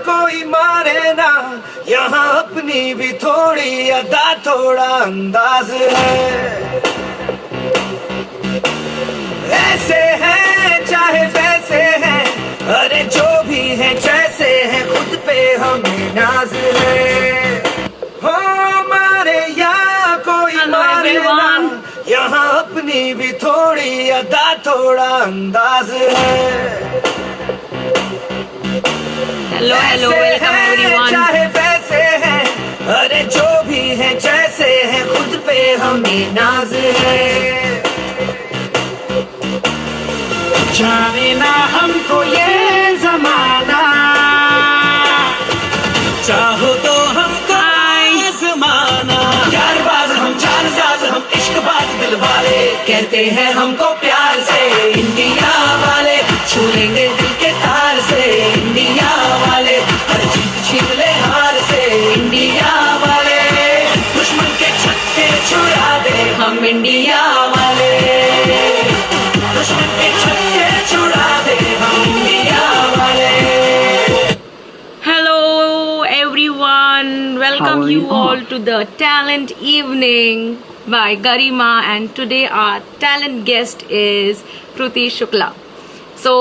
कोई मारे ना, यहाँ अपनी भी थोड़ी अदा थोड़ा अंदाज है। ऐसे हैं चाहे वैसे हैं, अरे जो भी हैं जैसे हैं, खुद पे हमें नाज है। हो मारे या कोई मारे ना, यहाँ अपनी भी थोड़ी अदा थोड़ा अंदाज है। Hello hello, welcome everyone. चाहे वैसे हैं, अरे जो भी हैं जैसे हैं, खुद पे हमें नाज है। जाने ना हमको ये जमाना, चाहो तो हमको आजमाना। यारबाज हम, जानसाज हम, इश्कबाज दिल वाले, कहते हैं हमको प्यार से इंडिया वाले, छू लेंगे दिल के तार से इंडिया वाले, हर जीत छीन ले हार से इंडिया वाले, दुश्मन के छक्के छुड़ा दे हम इंडिया वाले, दुश्मन के छक्के छुड़ा दे हम इंडिया वाले। Hello everyone, welcome How are you you? all to the Talent Evening by Garima, and today our talent guest is Kruti Shukla. So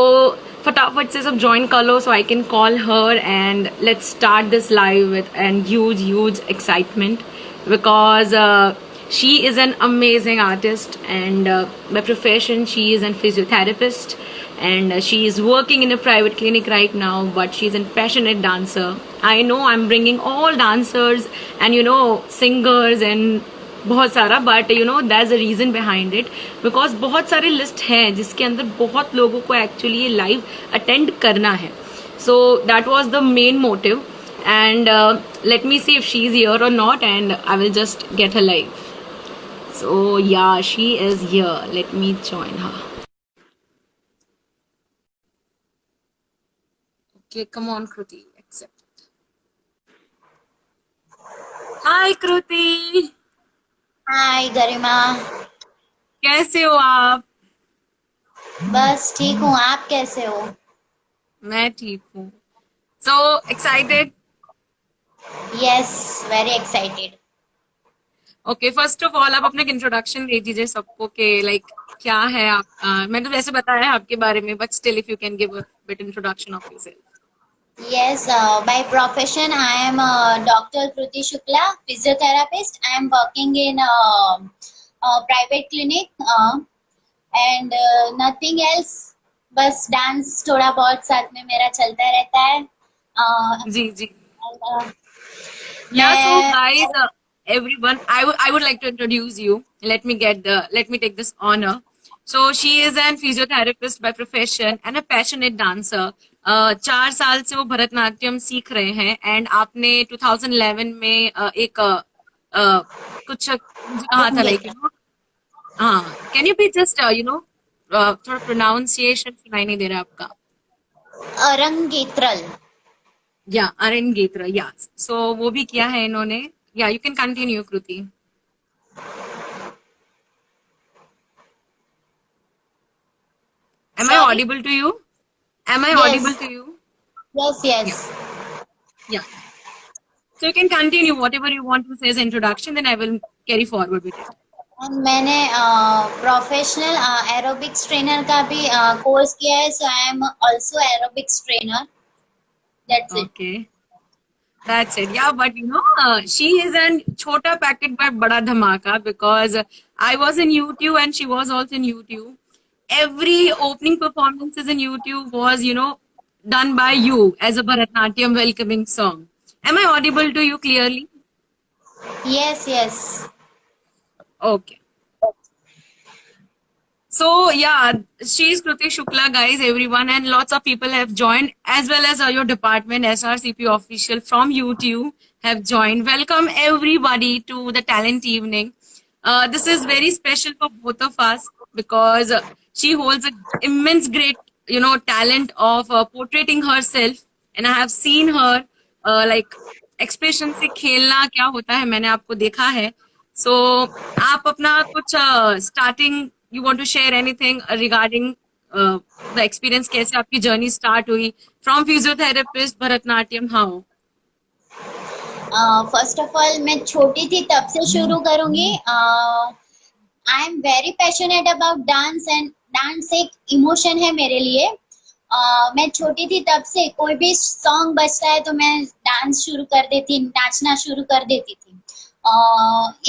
फटाफट से सब join कर लो so I can call her and let's start this live with and huge excitement because she is an amazing artist and by profession she is a physiotherapist and she is working in a private clinic right now, but she's a passionate dancer. I know I'm bringing all dancers and singers and बहुत सारा, but there's a reason behind it because बहुत सारे list हैं जिसके अंदर बहुत लोगों को एक्चुअली ये लाइव अटेंड करना है. So that was the main motive and let me see if she's here or not and I will just get her live. So yeah, she is here. Let me join her. Okay, come on Kruti, accept. Hi Kruti, हाय गरिमा। कैसे हो आप? बस ठीक हूँ, आप कैसे हो? मैं ठीक हूँ. So excited. Yes, very excited. Okay, first of all आप अपना इंट्रोडक्शन दे दीजिए सबको कि लाइक क्या है आपका. मैंने तो वैसे बताया है आपके बारे में, but still if you can give a bit introduction of yourself. Yes, by profession I am Dr. Kruti Shukla, physiotherapist. I am working in a private clinic and nothing else. बस डांस थोड़ा बहुत साथ में मेरा चलता रहता है. जी जी. uh, Yeah, so मैं guys, everyone, I would like to introduce you. Let me take this honor. So she is an physiotherapist by profession and a passionate dancer. 4 साल से वो भरतनाट्यम सीख रहे हैं एंड आपने 2011 में एक कुछ मुझे कहा था लाइक हाँ, कैन यू बी जस्ट थोड़ा प्रोनाउंसिएशन सुनाई नहीं दे रहा आपका. अरंगेत्रल. या अरंगेत्र, या सो वो भी किया है इन्होंने. या you can continue Kriti. Am I Sorry? audible to you? Am I Yes. audible to you? Yes. Yeah. So you can continue whatever you want to say as introduction, then I will carry forward with it. And मैंने professional aerobics trainer का भी course किया है, so I am also aerobics trainer. That's it. Okay. That's it. Yeah, but she is an chota packet but bada dhamaka because I was in YouTube and she was also in YouTube. Every opening performances in YouTube was, done by you as a Bharatnatyam welcoming song. Am I audible to you clearly? Yes. Okay. So yeah, she's Kruti Shukla, guys, everyone, and lots of people have joined, as well as your department, SRCP official from YouTube have joined. Welcome everybody to the talent evening. This is very special for both of us because she holds an immense great, talent of portraying herself, and I have seen her like expression से खेलना क्या होता है मैंने आपको देखा है. So आप अपना कुछ starting you want to share anything regarding the experience कैसे आपकी journey start हुई from physiotherapist Bharatnatyam, how? First of all मैं छोटी थी तब से शुरू करूंगी. I am very passionate about dance and dance एक इमोशन है मेरे लिए. मैं छोटी थी तब से कोई भी सॉन्ग बजता है तो मैं डांस शुरू कर देती, नाचना शुरू कर देती थी.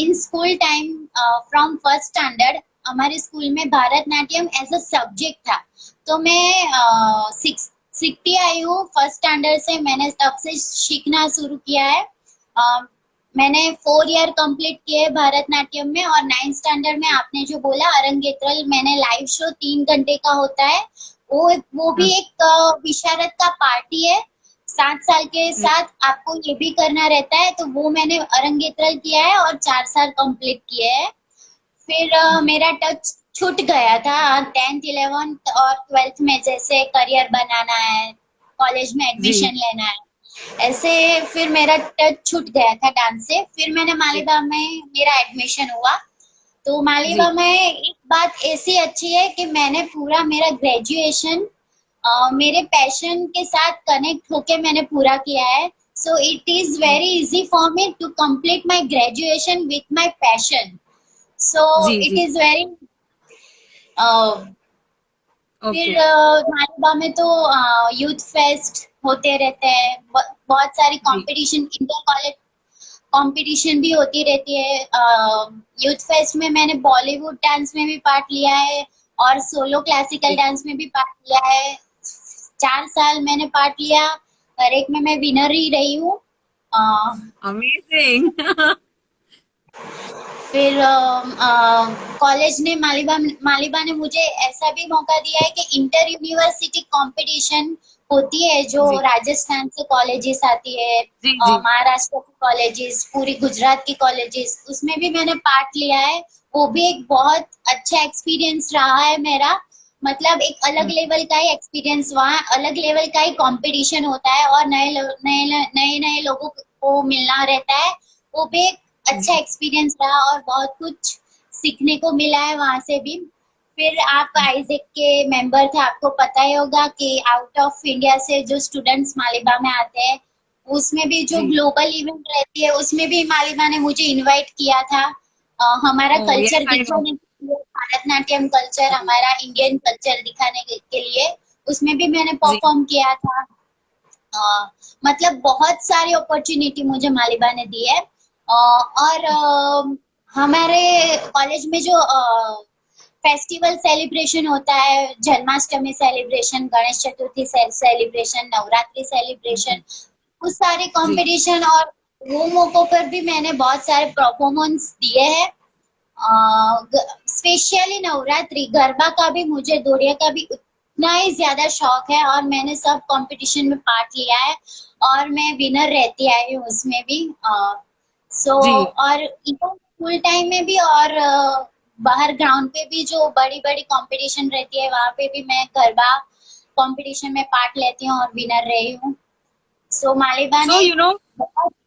In school time from first standard हमारे स्कूल में भरतनाट्यम एज अ सब्जेक्ट था. तो मैं सीखती आई हूँ फर्स्ट स्टैंडर्ड से. मैंने तब से सीखना शुरू किया है. मैंने 4 ईयर कंप्लीट किए भरतनाट्यम में. और 9th स्टैंडर्ड में आपने जो बोला अरंगेत्रल, मैंने लाइव शो 3 घंटे का होता है, वो भी एक विशारद का पार्टी है. 7 साल के साथ आपको ये भी करना रहता है, तो वो मैंने अरंगेत्रल किया है और 4 साल कंप्लीट किए हैं. फिर मेरा टच छूट गया था 10th 11th और 12th में. जैसे करियर बनाना है, कॉलेज में एडमिशन लेना है, ऐसे फिर मेरा टच छूट गया था डांस से. फिर मैंने मालीबा में मेरा एडमिशन हुआ. तो मालीबा में एक बात ऐसी अच्छी है कि मैंने पूरा मेरा ग्रेजुएशन मेरे पैशन के साथ कनेक्ट होके मैंने पूरा किया है. So it is very easy for me to complete my graduation with my passion. So it is very. फिर मालीबा में तो यूथ फेस्ट होते रहते हैं, बहुत सारी कंपटीशन, इंटर कॉलेज कंपटीशन भी होती रहती है. यूथ फेस्ट में मैंने बॉलीवुड डांस में भी पार्ट लिया है और सोलो क्लासिकल डांस में भी पार्ट लिया है. 4 साल मैंने पार्ट लिया, हर एक में मैं विनर ही रही हूँ. अमेजिंग. फिर कॉलेज ने मालीबा ने मुझे ऐसा भी मौका दिया है कि इंटर यूनिवर्सिटी कंपटीशन होती है जो राजस्थान से कॉलेजेस आती है, महाराष्ट्र की कॉलेजेस, पूरी गुजरात की कॉलेजेस, उसमें भी मैंने पार्ट लिया है. वो भी एक बहुत अच्छा एक्सपीरियंस रहा है मेरा. मतलब एक अलग लेवल का ही एक्सपीरियंस, वहाँ अलग लेवल का ही कंपटीशन होता है और नए लोगों को मिलना रहता है. वो भी एक अच्छा एक्सपीरियंस रहा और बहुत कुछ सीखने को मिला है वहां से भी. फिर आप आइजेक के मेंबर थे, आपको पता ही होगा कि आउट ऑफ इंडिया से जो स्टूडेंट्स मालीबा में आते हैं, उसमें भी जो ग्लोबल इवेंट रहती है उसमें भी मालीबा ने मुझे इनवाइट किया था. हमारा कल्चर दिखाने के लिए, भरतनाट्यम कल्चर, हमारा इंडियन कल्चर दिखाने के लिए उसमें भी मैंने परफॉर्म किया था. मतलब बहुत सारी अपॉर्चुनिटी मुझे मालीबा ने दी है. और हमारे कॉलेज में जो फेस्टिवल सेलिब्रेशन होता है, Janmashtami celebration, Ganesh Chaturthi celebration, Navratri celebration, उस सारे कंपटीशन और वो मौकों पर भी मैंने बहुत सारे परफॉर्मेंस दिए हैं. स्पेशली नवरात्रि गरबा का भी, मुझे दोरिया का भी उतना ही ज्यादा शौक है और मैंने सब कंपटीशन में पार्ट लिया है और मैं विनर रहती आई हूँ उसमें भी. और इवन स्कूल टाइम में भी और बाहर ग्राउंड पे भी जो बड़ी बड़ी कंपटीशन रहती है वहाँ पे भी मैं गरबा कंपटीशन में पार्ट लेती हूँ और विनर रही हूँ. सो मालीबा ने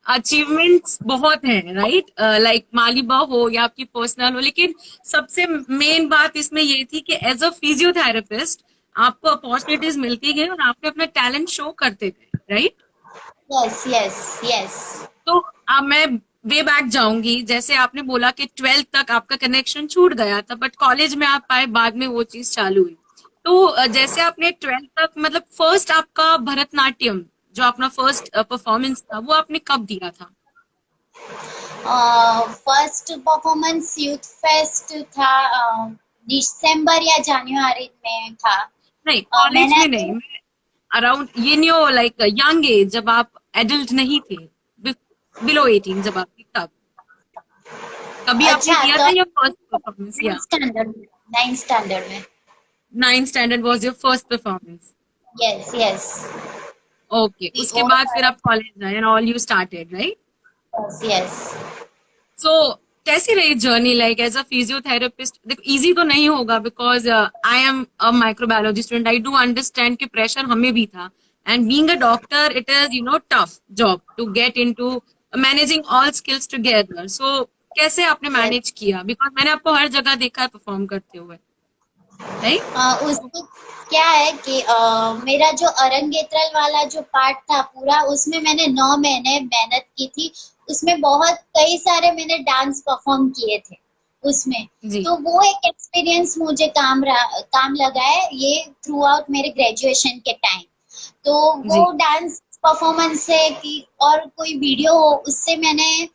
अचीवमेंट्स बहुत हैं, राइट? लाइक मालीबा हो या आपकी पर्सनल हो, लेकिन सबसे मेन बात इसमें ये थी कि एज अ फिजियोथेरेपिस्ट आपको अपॉर्चुनिटीज मिलती गई और आपने अपना टैलेंट शो करते गए, राइट? Yes yes yes. तो अब मैं वे बैक जाऊंगी. जैसे आपने बोला कि 12th तक आपका कनेक्शन छूट गया था, बट कॉलेज में आप आए, बाद में वो चीज चालू हुई. तो जैसे आपने 12th तक, मतलब फर्स्ट आपका भरतनाट्यम जो अपना फर्स्ट परफॉर्मेंस था, वो आपने कब दिया था? फर्स्ट परफॉर्मेंस यूथ फेस्ट था दिसंबर या जनवरी में था. नहीं, कॉलेज में नहीं, अराउंड ये न्यू लाइक यंग एज, जब आप एडल्ट नहीं थे, बिलो 18, जब आप तब कभी आपने किया था या फर्स्ट परफॉर्मेंस? या 9th स्टैंडर्ड में. 9th standard was your first performance? Yes yes. Okay, उसके बाद फिर आप कॉलेज आए and all you started, right? Yes yes. So कैसी रही journey like as a physiotherapist? देखो इजी तो नहीं होगा because I am a microbiology student. I do understand कि प्रेशर हमें भी था, and being a doctor it is tough job to get into managing all skills together. So कैसे आपने मैनेज किया? बिकॉज मैंने आपको हर जगह देखा है परफॉर्म करते हुए. राइट? उसमें क्या है कि मेरा जो अरंगेत्रल वाला जो पार्ट था पूरा, उसमें मैंने 9 महीने मेहनत की थी। उसमें बहुत कई सारे मैंने डांस परफॉर्म किए थे उसमें। जी तो वो एक एक्सपीरियंस मुझे काम लगा है ये थ्रू आउट मेरे ग्रेजुएशन के टाइम। तो जी वो डांस परफॉर्मेंस से कि और कोई वीडियो हो उससे मैंने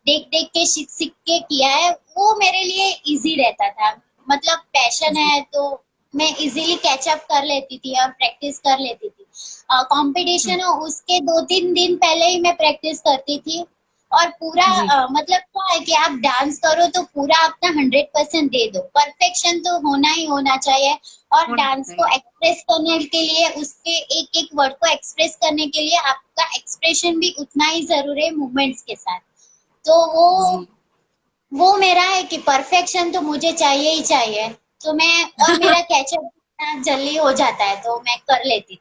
देख देख के सीख सीख के किया है, वो मेरे लिए इजी रहता था। मतलब पैशन जी है तो मैं इजीली कैचअप कर लेती थी और प्रैक्टिस कर लेती थी। हम्म, कंपटीशन हो उसके 2-3 दिन पहले ही मैं प्रैक्टिस करती थी। और पूरा जी मतलब क्या है कि आप डांस करो तो पूरा अपना 100% दे दो, परफेक्शन तो होना ही होना चाहिए। और होना डांस को चाहिए। एक्सप्रेस करने के लिए, उसके एक एक वर्ड को एक्सप्रेस करने के लिए आपका एक्सप्रेशन भी उतना ही जरूरी है मूवमेंट्स के साथ। तो जी वो मेरा है कि परफेक्शन तो मुझे चाहिए ही चाहिए। तो मैं और मेरा कैचअप जल्दी हो जाता है तो मैं कर लेती थी।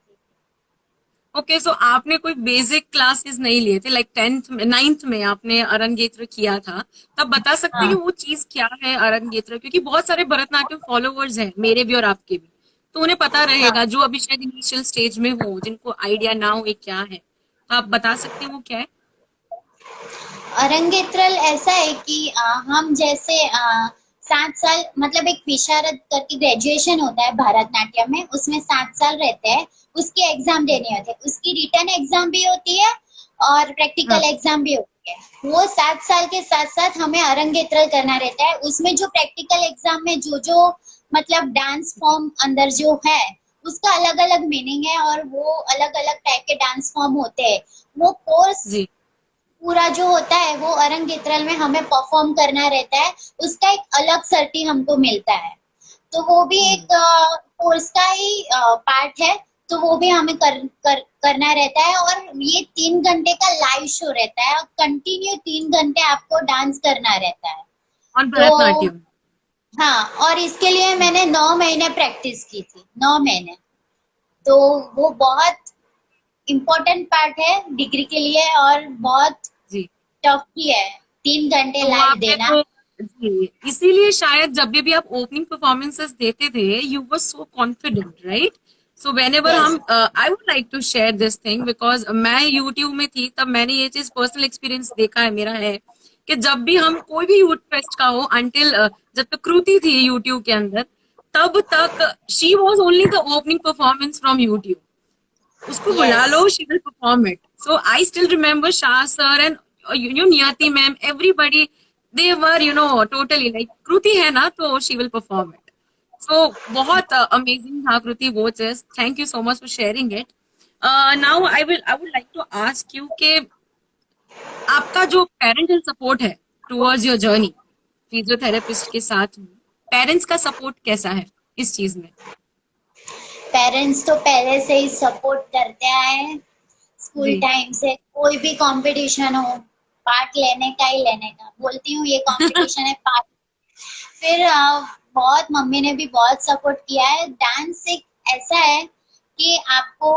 ओके, सो आपने कोई बेसिक क्लासेस नहीं लिए थे, लाइक 10th में 9th में आपने अरंगेत्र किया था, तब बता सकते हैं हाँ कि वो चीज क्या है अरंगेत्र? क्योंकि बहुत सारे भरतनाट्यम फॉलोवर्स हैं, मेरे भी और आपके भी, तो उन्हें पता हाँ। रहेगा जो अभी शायद इनिशियल स्टेज में हो, जिनको आइडिया ना हो ये क्या है, तो आप बता सकते हैं वो क्या है? अरंगेत्रल ऐसा है कि हम जैसे 7 साल मतलब एक विशारद करके ग्रेजुएशन होता है भरतनाट्यम में, उसमें 7 साल रहते हैं। उसकी एग्जाम देनी होती है, उसकी रिटर्न एग्जाम भी होती है और हाँ, प्रैक्टिकल एग्जाम भी होती है। वो 7 साल के साथ साथ हमें अरंगेत्रल करना रहता है। उसमें जो प्रैक्टिकल एग्जाम में जो जो मतलब डांस फॉर्म अंदर जो है उसका अलग अलग मीनिंग है और वो अलग अलग टाइप के डांस फॉर्म होते हैं। वो कोर्स जी पूरा जो होता है वो अरंगेत्रल में हमें परफॉर्म करना रहता है। उसका एक अलग सर्टी हमको मिलता है। तो वो भी एक हम्म, कोर्स का ही पार्ट है। तो वो भी हमें करना रहता है और ये 3 घंटे का लाइव शो रहता है और कंटिन्यू 3 घंटे आपको डांस करना रहता है। और तो भरतनाट्यम। हाँ, और इसके लिए मैंने 9 महीने प्रैक्टिस की थी, 9 महीने। तो वो बहुत इम्पोर्टेंट पार्ट है डिग्री के लिए और बहुत जी, टफ भी है 3 घंटे तो लाइव आपने देना। तो जी, इसीलिए शायद जब भी आप ओपनिंग परफॉर्मेंसेस देते थे, you were so confident, right? So whenever yes. हम I would like to share this thing, because मैं यूट्यूब में थी तब मैंने ये चीज पर्सनल एक्सपीरियंस देखा है, मेरा है कि जब भी हम कोई भी यूथ फेस्ट का हो, अंटिल जब तक कृति थी यूट्यूब के अंदर, तब तक she was only the opening performance from YouTube. उसको बुला यस। लो, she will perform it. So I still remember Shah sir and Niyati ma'am, everybody, they were totally like Kriti है ना तो she will perform it. So बहुत अमेजिंग था कृति वो चीज। Thank you so much for sharing it. Now I would like to ask you कि आपका जो पेरेंटल सपोर्ट है टुवर्ड्स योर जर्नी फिजियोथेरेपिस्ट के साथ, पेरेंट्स का सपोर्ट कैसा है इस चीज में? पेरेंट्स तो पहले से ही सपोर्ट करते आए हैं। स्कूल जी टाइम से कोई भी कंपटीशन हो, पार्ट लेने का ही लेने का, बोलती हूँ ये कंपटीशन है पार्ट। फिर बहुत मम्मी ने भी बहुत सपोर्ट किया है। डांस एक ऐसा है कि आपको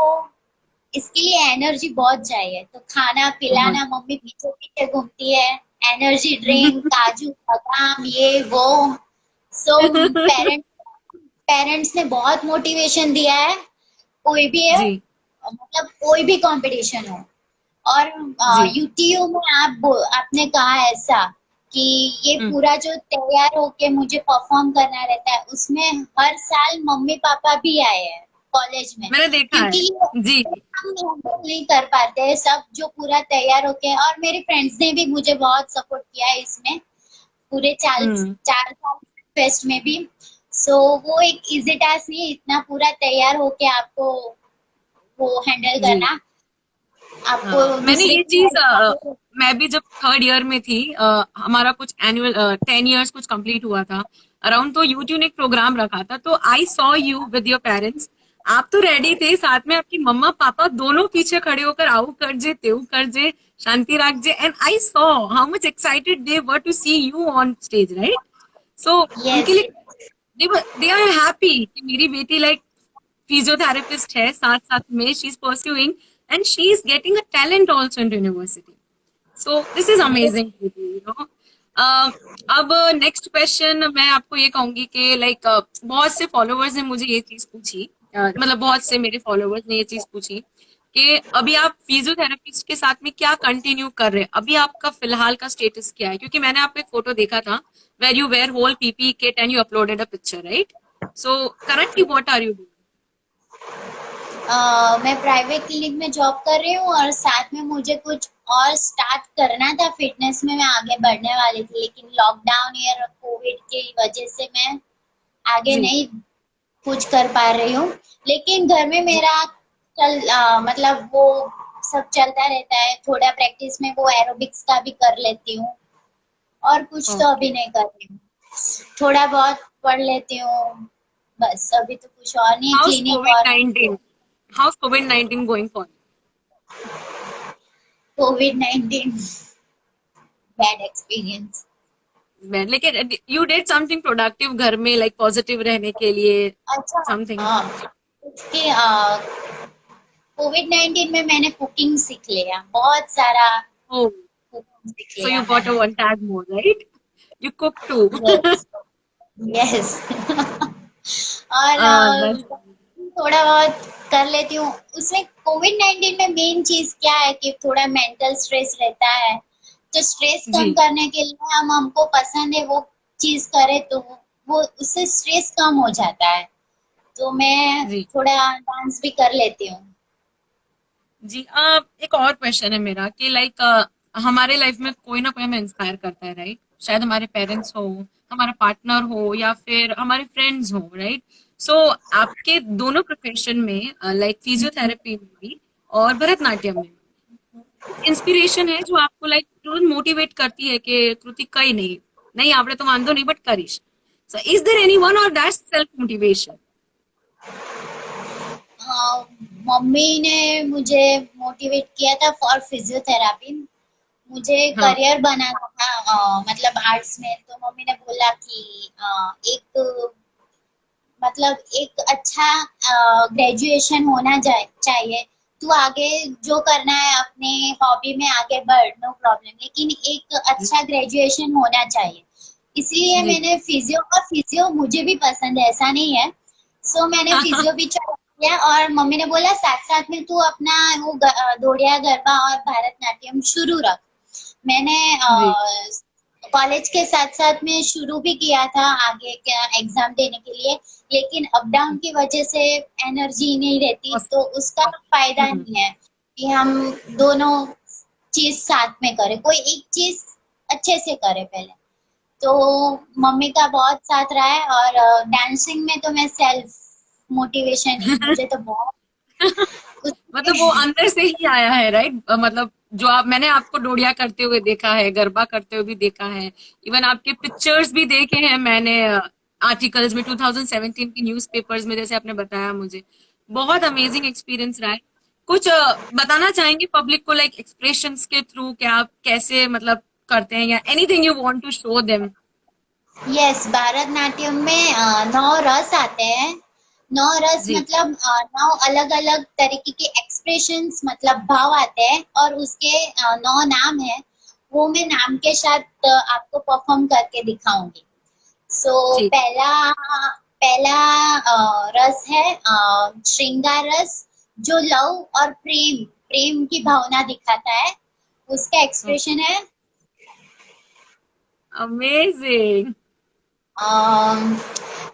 इसके लिए एनर्जी बहुत चाहिए, तो खाना बहुत। पिलाना मम्मी पीछे पीछे घूमती है। एनर्जी ड्रिंक, काजू बादाम, ये वो। सो पेरेंट्स पेरेंट्स ने बहुत मोटिवेशन दिया है। कोई भी है, जी मतलब कोई भी कंपटीशन हो। और जी यूटीयू में आपने कहा ऐसा कि ये हम्म, पूरा जो तैयार होके मुझे परफॉर्म करना रहता है, उसमें हर साल मम्मी पापा भी आए हैं कॉलेज में। मैंने देखा क्योंकि है। जी हम handle नहीं कर पाते हैं सब जो पूरा तैयार होके। और मेरे फ्रेंड्स ने भी मुझे बहुत सपोर्ट किया है इसमें पूरे चार हम्म 4 साल फेस्ट में भी। सो वो एक इजी टास्क नहीं है, इतना पूरा तैयार होके आपको वो हैंडल जी करना। आपको हाँ, मैंने दूसरे ये की चीज हेल्प चाहिए। मैं भी जब थर्ड ईयर में थी, हमारा कुछ एनुअल 10 years कुछ कंप्लीट हुआ था अराउंड, तो यूट्यूब ने एक प्रोग्राम रखा था, तो I saw you with your parents. आप तो रेडी थे, साथ में आपकी मम्मा पापा दोनों पीछे खड़े होकर आओ कर जे तेऊ कर जे शांति राख जे, and I saw how much excited they were to see you on stage, right? So उनके यस। लिए दे आर हैप्पी कि मेरी बेटी लाइक फिजियोथेरेपिस्ट है, साथ साथ में she is pursuing and she is getting a talent also in university. So this is amazing, अब नेक्स्ट क्वेश्चन मैं आपको ये कहूंगी कि लाइक बहुत से फॉलोअर्स ने मुझे ये चीज पूछी, मतलब बहुत से मेरे फॉलोअर्स ने ये चीज पूछी कि अभी आप फिजियोथेरेपिस्ट के साथ में क्या कंटिन्यू कर रहे हैं, अभी आपका फिलहाल का स्टेटस क्या है, क्योंकि मैंने आपका एक फोटो देखा था where you were whole PP kit and you uploaded a picture, right? So currently what are you doing? मैं प्राइवेट क्लिनिक में जॉब कर रही हूँ और साथ में मुझे कुछ और स्टार्ट करना था। फिटनेस में मैं आगे बढ़ने वाली थी, लेकिन लॉकडाउन या कोविड की वजह से मैं आगे जी नहीं कुछ कर पा रही हूँ। लेकिन घर में जी। मेरा मतलब वो सब चलता रहता है। थोड़ा प्रैक्टिस में वो एरोबिक्स का भी कर लेती हूँ और कुछ तो ओके। अभी नहीं कर रही हूँ। थोड़ा बहुत पढ़ लेती हूँ, बस अभी तो कुछ और नहीं है। हाउस क्लिनिक कोविड और 19 house Covid 19 going for? Covid bad experience. लेकिन यू डिड समथिंग प्रोडक्टिव घर में, लाइक पॉजिटिव रहने के लिए अच्छा, समथिंग? हाँ, उसके कोविड-19 में मैंने कुकिंग सीख लिया, बहुत सारा ओह, कुकिंग सीख सो लिया यू गॉट अ मैंने। One tag more, right? You cook too? Yes, yes. और दैट्स थोड़ा बहुत कर लेती हूँ। उसमें कोविड-19 में मेन चीज़ क्या है कि थोड़ा मेंटल स्ट्रेस रहता है, तो स्ट्रेस कम जी करने के लिए हमको पसंद है वो चीज़ करें तो वो उससे स्ट्रेस कम हो जाता है। तो मैं जी थोड़ा डांस भी कर लेती हूँ। जी। एक और क्वेश्चन है मेरा कि लाइक हमारे लाइफ में कोई ना कोई हमें इंस्पायर करता है, राइट? शायद हमारे पेरेंट्स हो, हमारा पार्टनर हो, या फिर हमारे फ्रेंड्स हो, राइट? सो आपके दोनों प्रोफेशन में, लाइक फिजियोथेरेपी में भी और भरतनाट्यम में, इंस्पिरेशन है जो आपको लाइक तुरंत मोटिवेट करती है कि कृति कई नहीं, नहीं आवड़े तो वांधो नहीं बट करिश? सो इज देयर एनीवन और दैट्स सेल्फ मोटिवेशन? मम्मी ने मुझे मोटिवेट किया था फॉर फिजियोथेरापी। मुझे हाँ करियर बनाना था मतलब आर्ट्स में। तो मम्मी ने बोला कि एक मतलब एक अच्छा ग्रेजुएशन होना चाहिए। तू आगे जो करना है अपने हॉबी में आगे बढ़, नो प्रॉब्लम, लेकिन एक जी अच्छा ग्रेजुएशन होना चाहिए। इसलिए जी। मैंने फिजियो मुझे भी पसंद है, ऐसा नहीं है। सो मैंने फिजियो भी चॉइस किया और मम्मी ने बोला साथ साथ में तू अपना वो दोड़िया गरबा और भरतनाट्यम शुरू रख। मैंने जी कॉलेज के साथ साथ में शुरू भी किया था आगे क्या एग्जाम देने के लिए, लेकिन अप डाउन की वजह से एनर्जी नहीं रहती, तो उसका फायदा हम्म। नहीं है कि हम दोनों चीज साथ में करें। कोई एक चीज अच्छे से करे पहले। तो मम्मी का बहुत साथ रहा है और डांसिंग में तो मैं सेल्फ मोटिवेशन ही, मुझे तो बहुत मतलब वो उसमें अंदर से ही आया है, राइट? मतलब जो आप, मैंने आपको डोडिया करते हुए देखा है, गरबा करते हुए भी देखा है, इवन आपके पिक्चर्स भी देखे हैं मैंने, आर्टिकल्स में 2017 की न्यूज़पेपर्स में, जैसे आपने बताया मुझे। बहुत अमेजिंग एक्सपीरियंस रहा है। कुछ बताना चाहेंगे पब्लिक को, लाइक एक्सप्रेशंस के थ्रू, क्या आप कैसे मतलब करते हैं, या anything you want to show them? Yes, Bharatanatyam में 9 रस आते हैं। 9 रस जी मतलब 9 अलग-अलग तरीके के एक्सप्रेशंस मतलब भाव आते हैं और उसके 9 नाम हैं। वो मैं नाम के साथ आपको परफॉर्म करके दिखाऊंगी। सो ठीक। पहला पहला रस है श्रृंगार रस, जो लव और प्रेम प्रेम की भावना दिखाता है। उसका एक्सप्रेशन है अमेजिंग। अम,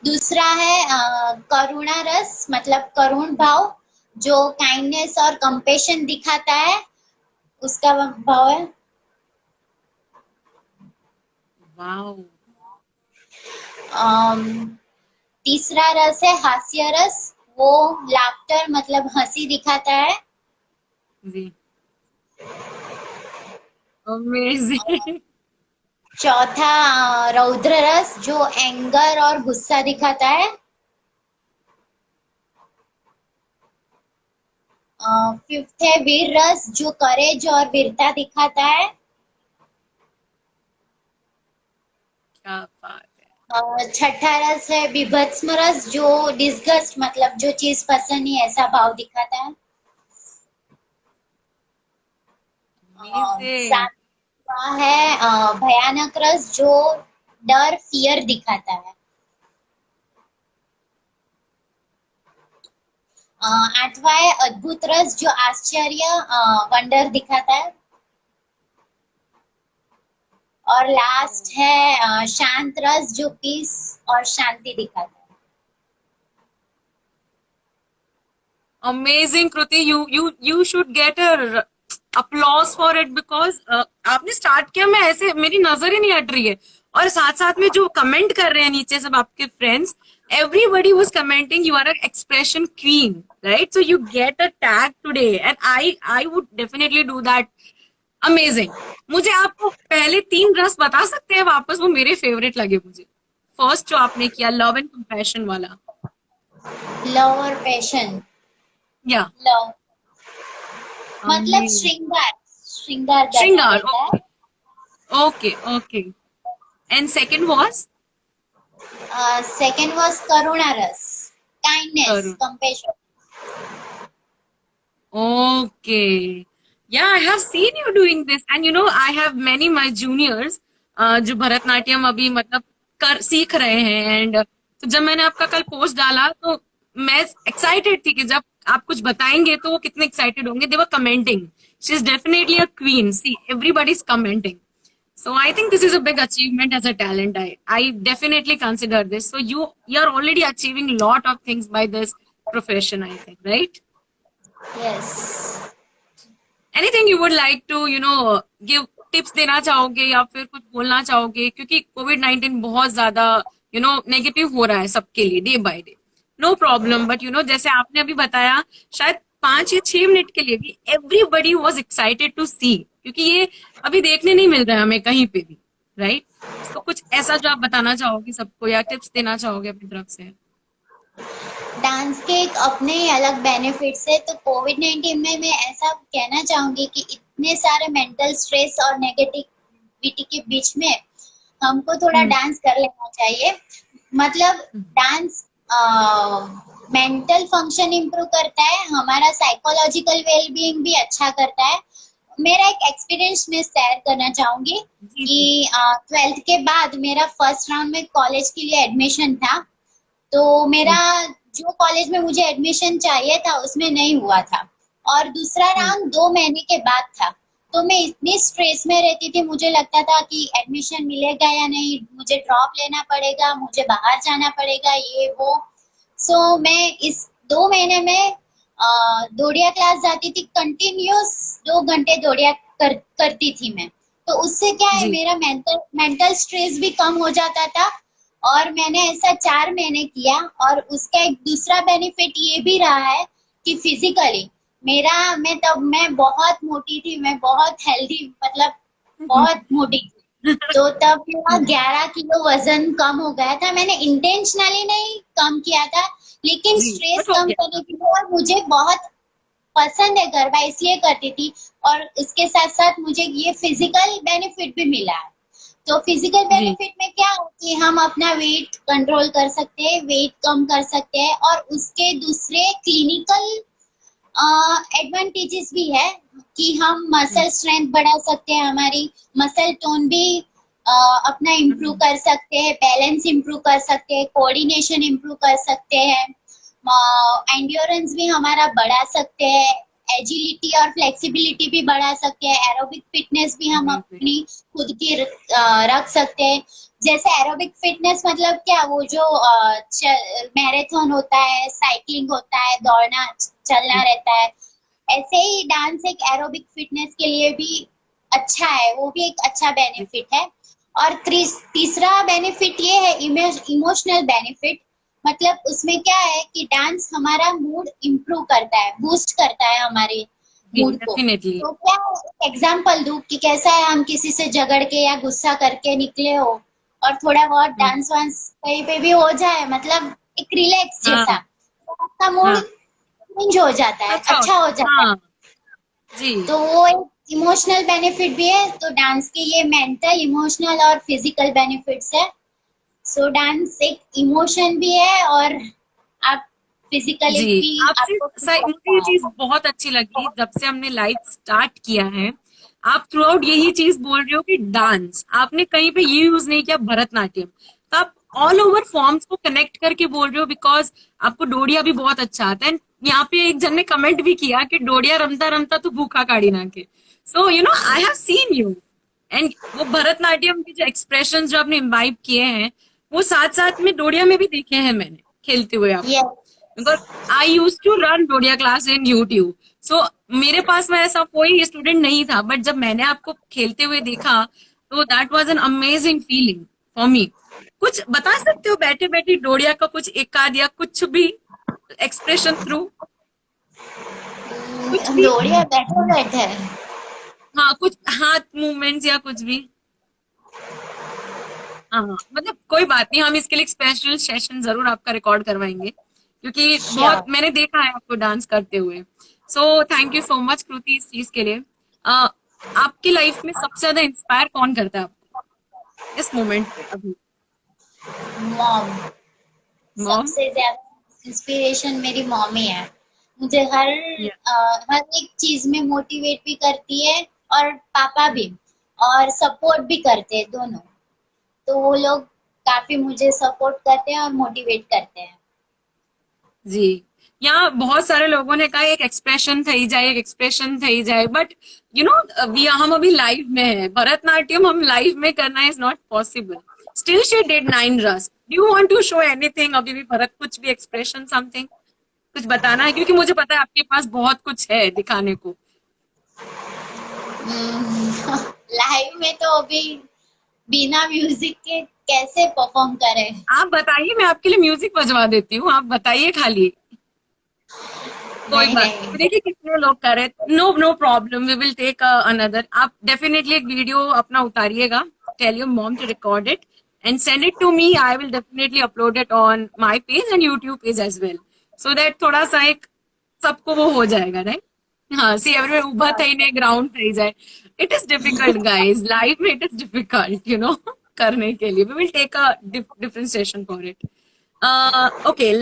दूसरा है करुणा रस मतलब करुण भाव, जो काइंडनेस और कंपेशन दिखाता है। उसका भाव है। वाओ। अम, तीसरा रस है हास्य रस, वो लाफ्टर मतलब हंसी दिखाता है। जी अमेजिंग। चौथा रौद्र रस, जो एंगर और गुस्सा दिखाता है। फिफ्थ है वीर रस, जो करेज और वीरता दिखाता है। क्या बात है। छठा रस है बीभत्सम रस, जो डिस्गस्ट मतलब जो चीज पसंद नहीं ऐसा भाव दिखाता है। अमेजिंग। सात वह है भयानक रस जो डर फियर दिखाता है। आठवां है अद्भुत रस जो आश्चर्य वंडर दिखाता है। और लास्ट है शांत रस जो पीस और शांति दिखाता है। Amazing Kriti, you should get a applause for it, because आपने स्टार्ट किया, मैं ऐसे मेरी नजर ही नहीं हट रही है, और साथ साथ में जो कमेंट कर रहे हैं नीचे सब आपके friends, everybody was commenting you are an expression queen, right? So you get a tag today and I would definitely do that. Amazing. मुझे आपको पहले 3 रस बता सकते हैं वापस? वो मेरे फेवरेट लगे मुझे। फर्स्ट जो आपने किया लव एंड कंपैशन वाला। लव और पैशन। या लव मतलब श्रृंगार, श्रृंगार करना श्रृंगार, रहता है। Okay okay. And second was second was करुणा रस, काइंडनेस, करुण, compassion. okay. Yeah, I have seen you doing this, and you know, I have many my juniors जो भरतनाट्यम अभी मतलब कर सीख रहे हैं, एंड तो जब मैंने आपका कल पोस्ट डाला तो मैं एक्साइटेड थी कि जब आप कुछ बताएंगे तो वो कितने एक्साइटेड होंगे। They were commenting she is definitely a queen, see everybody is commenting, so I think this is a big achievement as a talent. I definitely consider this. So you're already achieving a lot of things by this profession, I think, right? Yes. Anything you would like to give tips देना चाहोगे या फिर कुछ बोलना चाहोगे? क्योंकि कोविड-19 बहुत ज्यादा नेगेटिव हो रहा है सबके लिए day by day. No problem, but जैसे आपने अभी बताया, शायद 5 या 6 मिनट के लिए भी एवरीबडी वॉज एक्साइटेड टू सी, क्योंकि ये अभी देखने नहीं मिल रहा है हमें कहीं पे भी, राइट? तो कुछ ऐसा जो आप बताना चाहोगे सबको या टिप्स देना चाहोगे अपनी तरफ से? डांस के एक अपने ही अलग बेनिफिट्स है। तो कोविड-19 में मैं ऐसा कहना चाहूंगी कि इतने सारे मेंटल स्ट्रेस और नेगेटिविटी के बीच में हमको थोड़ा डांस कर लेना चाहिए। मतलब डांस मेंटल फंक्शन इम्प्रूव करता है, हमारा साइकोलॉजिकल वेलबीइंग भी अच्छा करता है। मेरा एक एक्सपीरियंस मैं शेयर करना चाहूंगी कि 12th के बाद मेरा फर्स्ट राउंड में कॉलेज के लिए एडमिशन था। तो मेरा जो कॉलेज में मुझे एडमिशन चाहिए था उसमें नहीं हुआ था, और दूसरा राउंड 2 महीने के बाद था। तो मैं इतनी स्ट्रेस में रहती थी, मुझे लगता था कि एडमिशन मिलेगा या नहीं, मुझे ड्रॉप लेना पड़ेगा, मुझे बाहर जाना पड़ेगा, ये वो। सो मैं इस 2 महीने में दौड़िया क्लास जाती थी, कंटिन्यूस 2 घंटे दौड़िया करती थी मैं। तो उससे क्या है, मेरा मेंटल स्ट्रेस भी कम हो जाता था। और मैंने ऐसा 4 महीने किया, और उसका एक दूसरा बेनिफिट ये भी रहा है कि फिजिकली मैं बहुत मोटी थी, मैं बहुत हेल्दी, मतलब बहुत मोटी थी। तो तब मेरा 11 किलो वजन कम हो गया था। मैंने इंटेंशनली नहीं कम किया था, लेकिन स्ट्रेस कम करने के लिए, और मुझे बहुत पसंद है गरबा इसलिए करती थी, और इसके साथ साथ मुझे ये फिजिकल बेनिफिट भी मिला है। तो फिजिकल बेनिफिट में क्या है कि हम अपना वेट कंट्रोल कर सकते हैं, वेट कम कर सकते हैं, और उसके दूसरे क्लिनिकल एडवांटेजेस भी है कि हम मसल स्ट्रेंथ बढ़ा सकते हैं, हमारी मसल टोन भी अपना इम्प्रूव कर सकते हैं, बैलेंस इम्प्रूव कर सकते हैं, कोऑर्डिनेशन इम्प्रूव कर सकते हैं, एंड्योरेंस भी हमारा बढ़ा सकते हैं, एजिलिटी और फ्लेक्सिबिलिटी भी बढ़ा सकते हैं, एरोबिक फिटनेस भी हम अपनी खुद की रख सकते हैं। जैसे एरोबिक फिटनेस मतलब क्या, वो जो मैराथन होता है, साइकिलिंग होता है, दौड़ना चलना रहता है, ऐसे ही डांस एक एरोबिक फिटनेस के लिए भी अच्छा है, वो भी एक अच्छा बेनिफिट है। और तीसरा बेनिफिट ये है इमोशनल बेनिफिट। मतलब उसमें क्या है कि डांस हमारा मूड इम्प्रूव करता है, बूस्ट करता है हमारे मूड को। तो क्या एग्जाम्पल दूं कि कैसा है, हम किसी से झगड़ के या गुस्सा करके निकले हो, और थोड़ा बहुत डांस वांस कहीं पे भी हो जाए, मतलब एक रिलैक्स जैसा, तो आपका मूड चेंज हो जाता है, अच्छा हो जाता है जी। तो वो एक इमोशनल बेनिफिट भी है। तो डांस के ये मेंटल, इमोशनल और फिजिकल बेनिफिट्स है। सो डांस एक इमोशन भी है, और आप फिजिकली भी आपसे मुझे ये चीज बहुत अच्छी लगी जब से हमने लाइव स्टार्ट किया है। आप थ्रू आउट यही चीज बोल रहे हो कि डांस, आपने कहीं पे ये यूज नहीं किया भरतनाट्यम, तो आप ऑल ओवर फॉर्म्स को कनेक्ट करके बोल रहे हो, बिकॉज आपको डोडिया भी बहुत अच्छा आता है। यहाँ पे एक जन ने कमेंट भी किया कि डोडिया रमता रमता तो भूखा काढ़ी ना के। So you know I have seen you, and वो भरतनाट्यम के जो एक्सप्रेशन जो आपने इम्बाइब किए हैं, वो साथ साथ में डोडिया में भी देखे हैं मैंने खेलते हुए आपको, Yes. Because I used to run Dodiya class in YouTube. So मेरे पास में ऐसा कोई स्टूडेंट नहीं था, बट जब मैंने आपको खेलते हुए देखा तो that was an amazing feeling for me. कुछ बता सकते हो बैठे बैठे डोडिया का कुछ एक आध या कुछ भी एक्सप्रेशन थ्रू, कुछ भी? डोरिया बैठे बैठे। हाँ, कुछ हाथ मूवमेंट्स या कुछ भी। हाँ, मतलब कोई बात नहीं, हम इसके लिए एक स्पेशल सेशन जरूर आपका रिकॉर्ड करवाएंगे, क्योंकि बहुत मैंने देखा है आपको डांस करते हुए। So thank you so much Kriti इस चीज के लिए। आपकी लाइफ में सबसे ज्यादा इंस्पायर कौन करता है आपको इस मोमेंट पे अभी? मॉम। मॉम? सबसे ज्यादा इंस्पिरेशन मेरी मॉम ही है। मुझे हर एक चीज में मोटिवेट भी करती है, और पापा भी, और सपोर्ट भी करते हैं दोनों। तो वो लोग काफी मुझे सपोर्ट करते हैं और मोटिवेट करते हैं। जी, यहाँ बहुत सारे लोगों ने कहा एक एक्सप्रेशन थई जाए, एक एक्सप्रेशन थई जाए, बट यू नो वी हम अभी लाइव में है, भरतनाट्यम हम लाइव में करना is not possible. Still she did 9 रस। Do you want to show anything अभी भी भरत, कुछ भी एक्सप्रेशन समथिंग कुछ बताना है, क्योंकि मुझे पता है आपके पास बहुत कुछ है दिखाने को। लाइव में तो अभी बिना म्यूजिक के कैसे परफॉर्म करें? आप बताइए, मैं आपके लिए म्यूजिक बजवा देती हूँ, आप बताइए खाली। कोई नहीं बात नहीं। देखिए कितने लोग कर रहे, no no problem, we will take another. आप डेफिनेटली एक वीडियो अपना उतारिएगा, tell your mom to record it and send it to me, I will definitely upload it on my page and YouTube page as well, so that थोड़ा सा एक सबको वो हो जाएगा, राइट? हाँ, सी एवरीवन उभा थई ने ग्राउंड थई जाए। It is difficult guys, life में it is difficult you know करने के लिए। We will take a different session for it. Okay,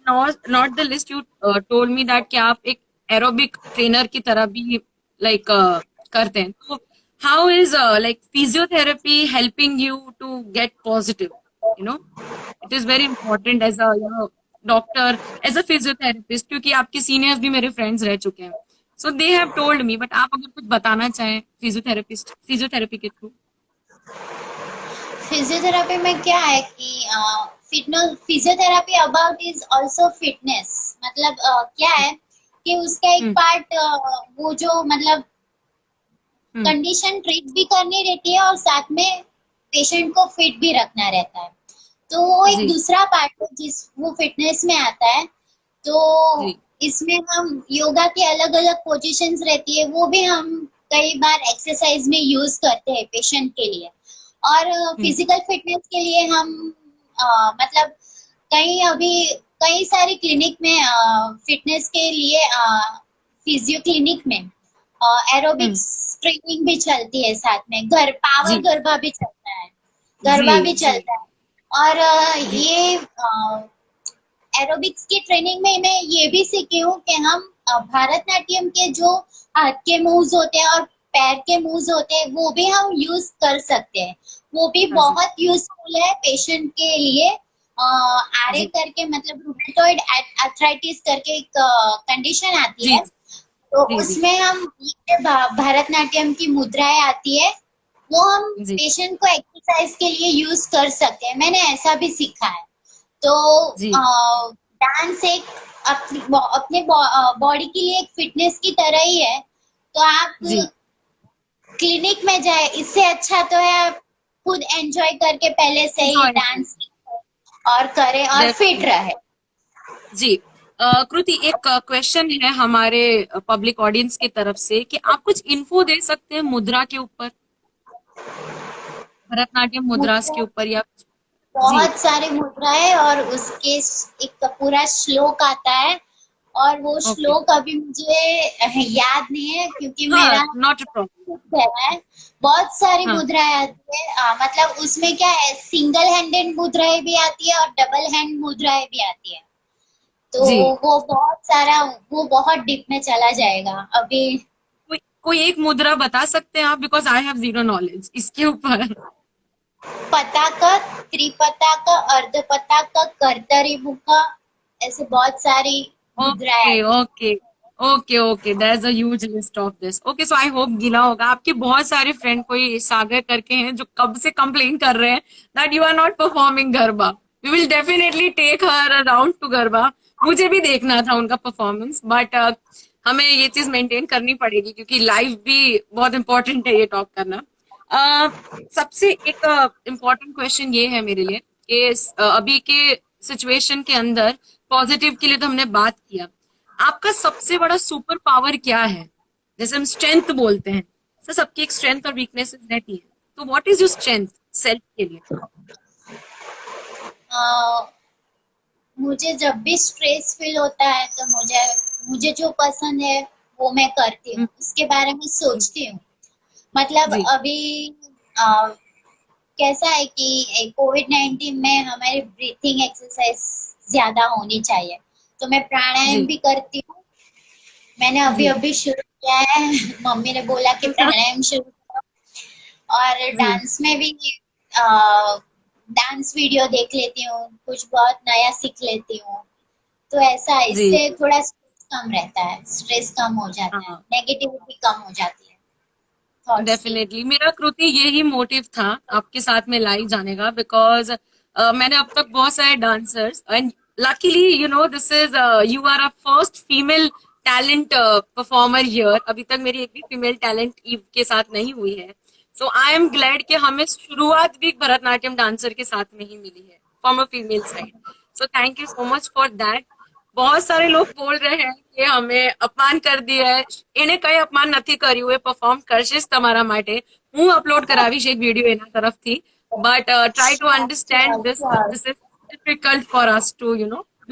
not the list, you told me that कि आप एक एरोबिक ट्रेनर की तरह भी लाइक करते हैं, तो how is like physiotherapy helping you to get positive? You know it is very important as a doctor, as a physiotherapist, क्योंकि आपके सीनियर्स भी मेरे फ्रेंड्स रह चुके हैं, so they have told me, but आप अगर कुछ बताना चाहें फिजियोथेरेपी के थ्रू। फिजियोथेरेपी में क्या है कि fitness, physiotherapy about is also fitness. मतलब क्या है कि उसका एक पार्ट वो जो मतलब कंडीशन ट्रीट भी करनी रहती है, और साथ में पेशेंट को फिट भी रखना रहता है। तो वो एक जी दूसरा पार्ट है जिस वो फिटनेस में आता है। तो जी इसमें हम योगा की अलग अलग पोजीशंस रहती है, वो भी हम कई बार एक्सरसाइज में यूज करते हैं पेशेंट के लिए। और फिजिकल फिटनेस के लिए हम मतलब कई सारी क्लिनिक में फिटनेस के लिए फिजियो क्लिनिक में एरोबिक्स ट्रेनिंग भी चलती है, साथ में पावर जी गरबा भी चलता है, जी गरबा भी जी चलता है। और जी ये एरोबिक्स की ट्रेनिंग में मैं ये भी सीखी हूँ कि हम भरतनाट्यम के जो हाथ के मूव्स होते हैं और पैर के मूव्स होते हैं, वो भी हम यूज कर सकते हैं। वो भी कर सकते बहुत यूजफुल है पेशेंट के लिए। आरए जी करके मतलब रूमेटॉइड आर्थराइटिस करके एक कंडीशन आती जी है। तो जी जी उसमें हम ये भरतनाट्यम की मुद्राएं आती है, वो हम जी पेशेंट को एक्सरसाइज के लिए यूज कर सकते हैं। मैंने ऐसा भी सीखा है। तो जी डांस एक अपने बॉडी के लिए एक फिटनेस की तरह ही है। तो आप जी क्लिनिक में जाए, इससे अच्छा तो है आप खुद एंजॉय करके पहले से ही enjoy डांस और करें और फिट definitely। रहे। जी कृति, एक क्वेश्चन है हमारे पब्लिक ऑडियंस की तरफ से कि आप कुछ इन्फो दे सकते हैं मुद्रा के ऊपर, भरतनाट्यम मुद्रास के मुद्रा ऊपर, या जी बहुत सारी मुद्राएं, और उसके एक पूरा श्लोक आता है, और वो ओके, श्लोक अभी मुझे याद नहीं है क्योंकि हाँ मेरा नॉट अ प्रॉब्लम, है। बहुत सारी हाँ मुद्राएं आती है, मतलब उसमें क्या है, सिंगल हैंडेड मुद्राएं भी आती है और डबल हैंड मुद्राएं भी आती है। तो जी। वो बहुत सारा, वो बहुत डीप में चला जाएगा अभी। कोई कोई एक मुद्रा बता सकते हैं आप? Because I have zero knowledge इसके ऊपर. पताका, त्रिपताका, अर्धपताका, कर्तरी मुखा, ऐसे बहुत सारी मुद्राएं. Okay okay okay there's a huge list of this. Okay, so I hope गिला होगा. आपके बहुत सारे फ्रेंड कोई सागर करके हैं जो कब से कंप्लेन कर रहे हैं that you are not performing garba. We will definitely take her around to garba. मुझे भी देखना था उनका परफॉर्मेंस, बट हमें ये चीज मेंटेन करनी पड़ेगी क्योंकि लाइव भी बहुत इंपॉर्टेंट है ये टॉक करना. सबसे एक इम्पोर्टेंट क्वेश्चन ये है मेरे लिए कि अभी के सिचुएशन के अंदर पॉजिटिव के लिए तो हमने बात किया. आपका सबसे बड़ा सुपर पावर क्या है? जैसे हम स्ट्रेंथ बोलते हैं, तो सबकी एक स्ट्रेंथ और वीकनेसेस रहती है. तो what is your strength self के लिए? मुझे जब भी स्ट्रेस फील होता है तो मुझे जो पसंद है वो मैं करती हूँ, उसके बारे में सोचती हूँ. मतलब जी. अभी कैसा है कि कोविड-19 में हमारी ब्रीथिंग एक्सरसाइज ज्यादा होनी चाहिए, तो मैं प्राणायाम जी. भी करती हूँ. मैंने अभी जी. अभी शुरू किया है. मम्मी ने बोला कि प्राणायाम शुरू करो. और जी. डांस में भी डांस वीडियो देख लेती हूँ, कुछ बहुत नया सीख लेती हूँ. तो ऐसा जी. इससे थोड़ा स्ट्रेस कम रहता है, स्ट्रेस कम हो जाता है, हाँ, नेगेटिविटी कम हो जाती है थॉट्स की. डेफिनेटली. मेरा कृति यही मोटिव था आपके साथ में लाइव जाने का, बिकॉज मैंने अब तक बहुत सारे dancers and luckily you know this is you are a first female talent performer here. अभी तक मेरी एक भी फीमेल टैलेंट ईव के साथ नहीं हुई है. सो आई एम ग्लैड कि हमें शुरुआत भी भरतनाट्यम डांसर के साथ में ही मिली है from a female side. So thank you so much for that. बहुत सारे लोग बोल रहे हैं કે અમે અપમાન કરી દીએ. એને કઈ અપમાન નથી કર્યું, એ પરફોર્મ કરશે જ તમારા માટે. હું અપલોડ કરાવીશ એક વિડીયો એના તરફથી. But try to understand Sure, this. sure. This is difficult for us to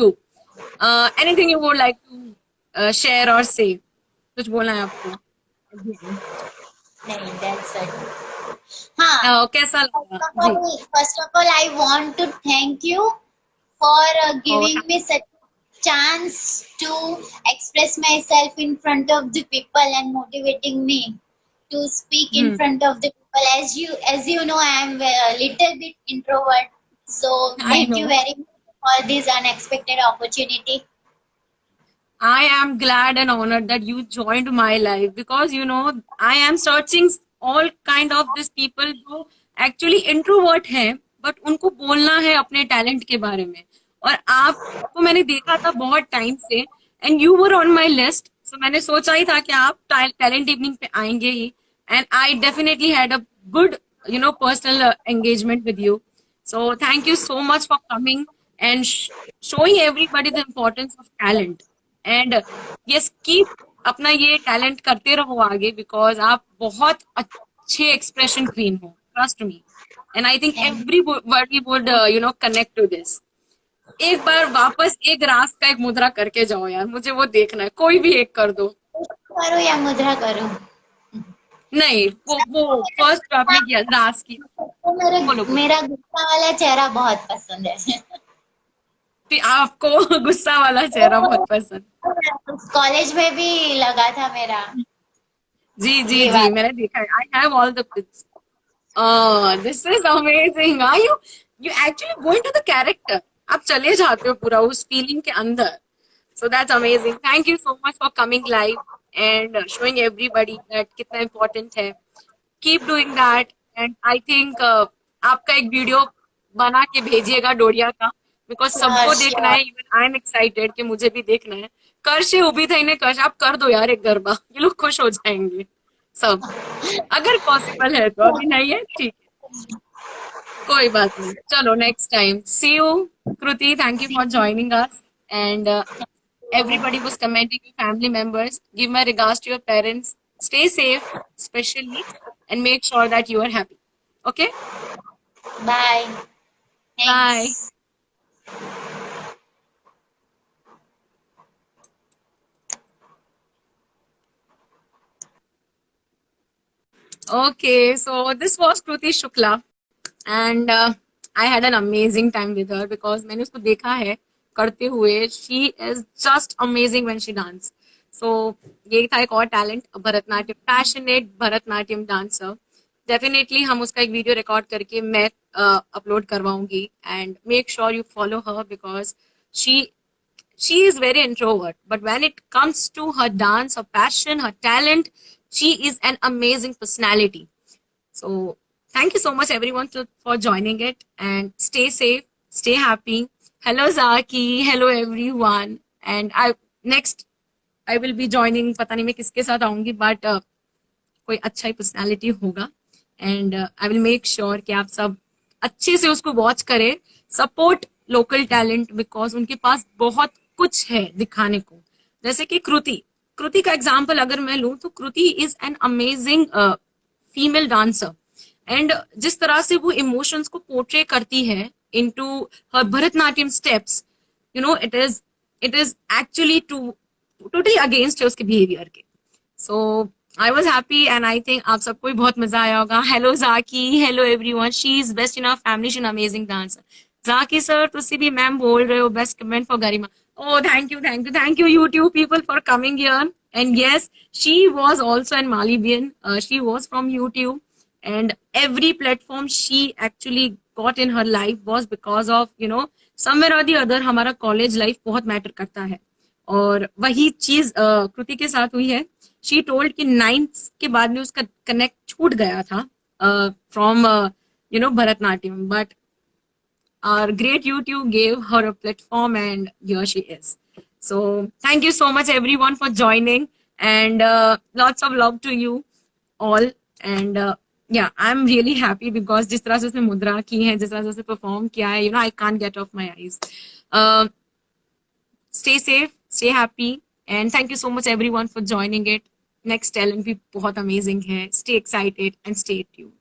do. Anything you would like to share or say? कुछ बोलना है आपको? नहीं, that's it. हाँ. कैसा लगा? जी. First of all, I want to thank you for Oh, giving me such a chance to express myself in front of the people and motivating me to speak in front of the people. As you know, I am a little bit introvert. So I thank you know. very much for this unexpected opportunity. I am glad and honored that you joined my life because I am searching all kind of these people जो actually introvert हैं but उनको बोलना है अपने talent के बारे में. और आपको मैंने देखा था बहुत टाइम से and you were on my list. So मैंने सोचा ही था कि आप टैलेंट इवनिंग पे आएंगे ही and I definitely had a good personal engagement with you. So thank you so much for coming and showing everybody the importance of talent. And yes, keep अपना ये टैलेंट करते रहो आगे बिकॉज आप बहुत अच्छे एक्सप्रेशन क्वीन हो. Trust me. And I think everybody would connect to this. एक बार वापस एक रास का एक मुद्रा करके जाओ यार, मुझे वो देखना है. कोई भी एक कर दो. करो या मुद्रा करो. नहीं, वो फर्स्ट जो आपने किया रास की. तो बोलो. मेरा गुस्सा वाला चेहरा बहुत पसंद है. आपको गुस्सा वाला चेहरा बहुत पसंद. कॉलेज में भी लगा था मेरा. जी जी ये जी बात. मैंने देखा है. I have all the pics. This is amazing. Are you actually going to the character. आप चले जाते हो पूरा उस फीलिंग के अंदर. So that's amazing. Thank you so much for coming live and showing everybody that कितना इम्पोर्टेंट है. Keep doing that. And I think आपका एक वीडियो बना के भेजिएगा डोरिया का बिकॉज सबको Sure, देखना है. इवन आई एम एक्साइटेड कि मुझे भी देखना है. करशे उभी थईने करश आप कर दो यार एक गरबा. ये लोग खुश हो जाएंगे सब, अगर पॉसिबल है तो. अभी नहीं है ठीक है, कोई बात नहीं. चलो next time. See you Kriti. Thank you for joining us. And everybody was commenting your family members. Give my regards to your parents. Stay safe, especially, and make sure that you are happy. Okay? Bye. Bye. Thanks. Okay, so this was Kruti Shukla, and I had an amazing time with her because मैंने उसको देखा है करते हुए. She is just amazing when she dance. सो ये था एक और talent, Bharatanatyam, passionate Bharatanatyam dancer. Definitely हम उसका एक वीडियो रिकॉर्ड करके मैं अपलोड करवाऊंगी. And make sure you follow her because she is very introvert, but when it comes to her dance, her passion, her talent, she is an amazing personality. So thank you so much everyone for joining it, and stay safe, stay happy. Hello Zaki, hello everyone. And next I will be joining, पता नहीं मैं किसके साथ आऊंगी, but कोई अच्छा ही personality होगा. And I will make sure कि आप सब अच्छे से उसको वॉच करें. सपोर्ट लोकल टैलेंट बिकॉज उनके पास बहुत कुछ है दिखाने को. जैसे कि कृति का एग्जाम्पल अगर मैं लूं तो Kriti is an amazing female dancer. And जिस तरह से वो इमोशंस को पोर्ट्रे करती है into her Bharatanatyam steps, you know, it is actually totally against है उसके बिहेवियर के. So I was happy and I think आप सबको भी बहुत मजा आया होगा. Hello Jaki, hello everyone. She is best in our family, she is amazing dancer. Jaki sir ਤੁਸੀਂ भी मैम बोल रहे हो best comment for Garima. Oh, thank you, YouTube people for coming here. And yes, she was also an Malibian. She was from YouTube, and every platform she actually got in her life was because of, you know, somewhere or the other हमारा college life बहुत matter करता है. और वही चीज कृति के साथ हुई है. शी टोल्ड कि 9th के बाद में उसका कनेक्ट छूट गया था from you know Bharatanatyam, but our great YouTube gave her a platform, and here she is. So thank you so much everyone for joining, and lots of love to you all. And yeah, I'm really happy because जिस तरह से उसने मुद्रा की है, जिस तरह से उसने perform किया है, you know, I can't get off my eyes. Stay safe, stay happy, and thank you so much everyone for joining it. Next talent भी बहुत amazing है. Stay excited and stay tuned.